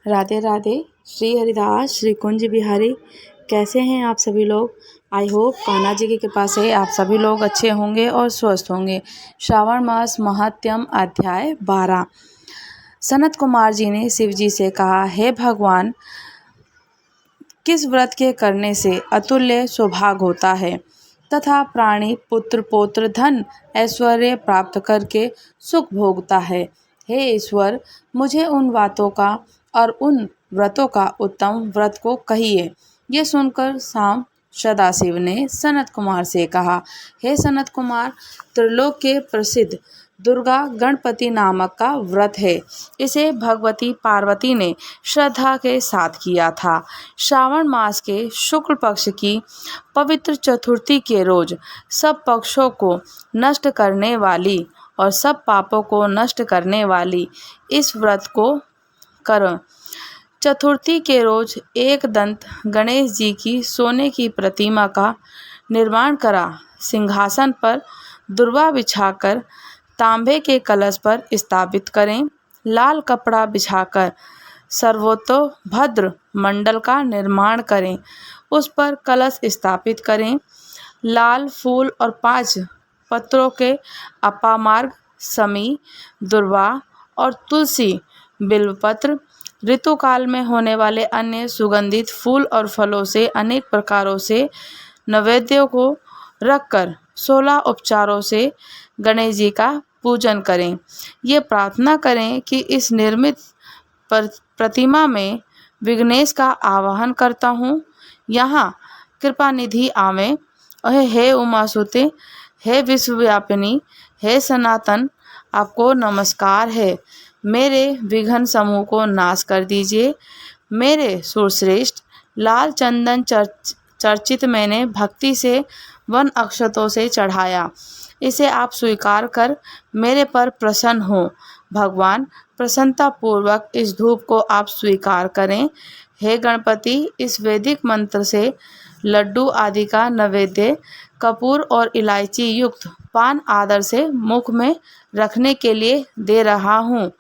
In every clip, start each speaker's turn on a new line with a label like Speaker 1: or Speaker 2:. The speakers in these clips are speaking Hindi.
Speaker 1: राधे राधे। श्री हरिदास श्री कुंज बिहारी। कैसे हैं आप सभी लोग? आई होप कान्हा जी की कृपा से आप सभी लोग अच्छे होंगे और स्वस्थ होंगे। श्रावण मास महात्म्य अध्याय 12। सनत कुमार जी ने शिव जी से कहा, हे भगवान, किस व्रत के करने से अतुल्य सौभाग्य होता है तथा प्राणी पुत्र पौत्र धन ऐश्वर्य प्राप्त करके सुख भोगता है। हे ईश्वर, मुझे उन बातों का और उन व्रतों का उत्तम व्रत को कहिए। ये सुनकर शाम सदाशिव ने सनत कुमार से कहा, हे सनत कुमार, त्रिलोक के प्रसिद्ध दुर्गा गणपति नामक का व्रत है। इसे भगवती पार्वती ने श्रद्धा के साथ किया था। श्रावण मास के शुक्ल पक्ष की पवित्र चतुर्थी के रोज सब पक्षों को नष्ट करने वाली और सब पापों को नष्ट करने वाली इस व्रत को करो। चतुर्थी के रोज एक दंत गणेश जी की सोने की प्रतिमा का निर्माण करा। सिंहासन पर दुर्वा बिछाकर तांबे के कलश पर स्थापित करें। लाल कपड़ा बिछाकर सर्वतोभद्र मंडल का निर्माण करें। उस पर कलश स्थापित करें। लाल फूल और 5 पत्रों के अपामार्ग समी, दुर्वा और तुलसी, बिल्वपत्र, ऋतुकाल में होने वाले अन्य सुगंधित फूल और फलों से अनेक प्रकारों से नैवेद्यों को रखकर 16 उपचारों से गणेश जी का पूजन करें। ये प्रार्थना करें कि इस निर्मित प्रतिमा में विघ्नेश का आवाहन करता हूँ। यहाँ कृपा निधि आवे। हे उमासुते, हे विश्वव्यापिनी, हे सनातन, आपको नमस्कार है। मेरे विघ्न समूह को नाश कर दीजिए। मेरे सुरश्रेष्ठ लाल चंदन चर्चित मैंने भक्ति से 1 अक्षतों से चढ़ाया। इसे आप स्वीकार कर मेरे पर प्रसन्न हो। भगवान, प्रसन्नता पूर्वक इस धूप को आप स्वीकार करें। हे गणपति, इस वैदिक मंत्र से लड्डू आदि का नैवेद्य कपूर और इलायची युक्त पान आदर से मुख में रखने के लिए दे रहा हूँ।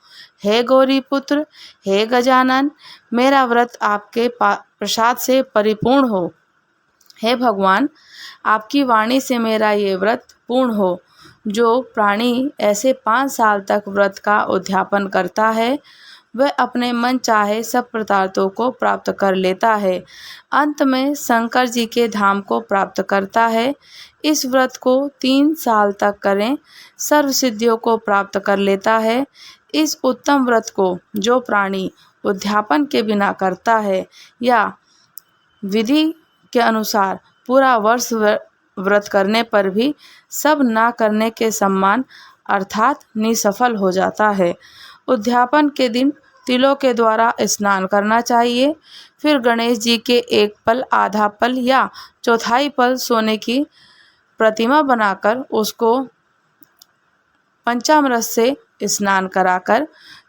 Speaker 1: हे गौरी पुत्र, हे गजानन, मेरा व्रत आपके प्रसाद से परिपूर्ण हो। हे भगवान, आपकी वाणी से मेरा ये व्रत पूर्ण हो। जो प्राणी ऐसे 5 साल तक व्रत का उद्यापन करता है, वह अपने मन चाहे सब पदार्थों को प्राप्त कर लेता है। अंत में शंकर जी के धाम को प्राप्त करता है। इस व्रत को 3 साल तक करें, सर्व सिद्धियों को प्राप्त कर लेता है। इस उत्तम व्रत को जो प्राणी उद्यापन के बिना करता है या विधि के अनुसार पूरा वर्ष व्रत करने पर भी सब ना करने के समान अर्थात निसफल हो जाता है। उद्यापन के दिन तिलों के द्वारा स्नान करना चाहिए। फिर गणेश जी के 1 पल, आधा पल या चौथाई पल सोने की प्रतिमा बनाकर उसको पंचामृत से स्नान कराकर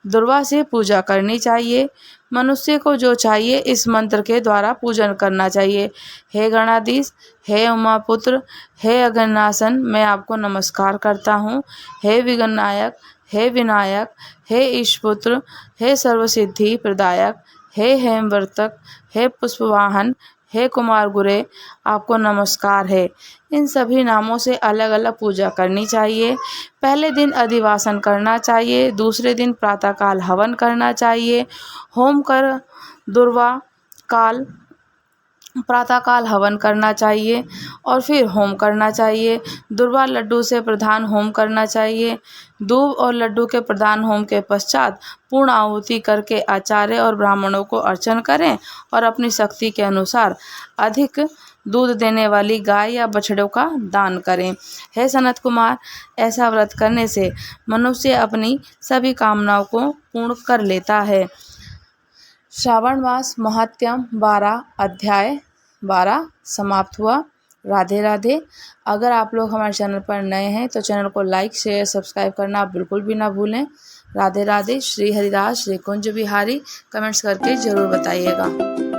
Speaker 1: दुर्वा से पूजा करनी चाहिए। मनुष्य को जो चाहिए इस मंत्र के द्वारा पूजन करना चाहिए। हे गणाधीश, हे उमापुत्र, हे अगनासन, मैं आपको नमस्कार करता हूँ। हे विघ्ननायक, हे विनायक, हे ईशपुत्र, हे सर्वसिद्धि प्रदायक, हे हेमवर्तक, हे पुष्पवाहन, हे कुमार गुरे, आपको नमस्कार है। इन सभी नामों से अलग अलग पूजा करनी चाहिए। पहले दिन अधिवासन करना चाहिए। दूसरे दिन प्रातःकाल हवन करना चाहिए। होम कर दुर्वा काल प्रातःकाल हवन करना चाहिए और फिर होम करना चाहिए। दुर्वा लड्डू से प्रधान होम करना चाहिए। दूब और लड्डू के प्रधान होम के पश्चात पूर्ण आहुति करके आचार्य और ब्राह्मणों को अर्चन करें और अपनी शक्ति के अनुसार अधिक दूध देने वाली गाय या बछड़ों का दान करें। हे सनत कुमार, ऐसा व्रत करने से मनुष्य अपनी सभी कामनाओं को पूर्ण कर लेता है। श्रावण मास महात्म्य 12 अध्याय 12 समाप्त हुआ। राधे राधे। अगर आप लोग हमारे चैनल पर नए हैं तो चैनल को लाइक शेयर सब्सक्राइब करना आप बिल्कुल भी ना भूलें। राधे राधे। श्री हरिदास श्री कुंज बिहारी। कमेंट्स करके ज़रूर बताइएगा।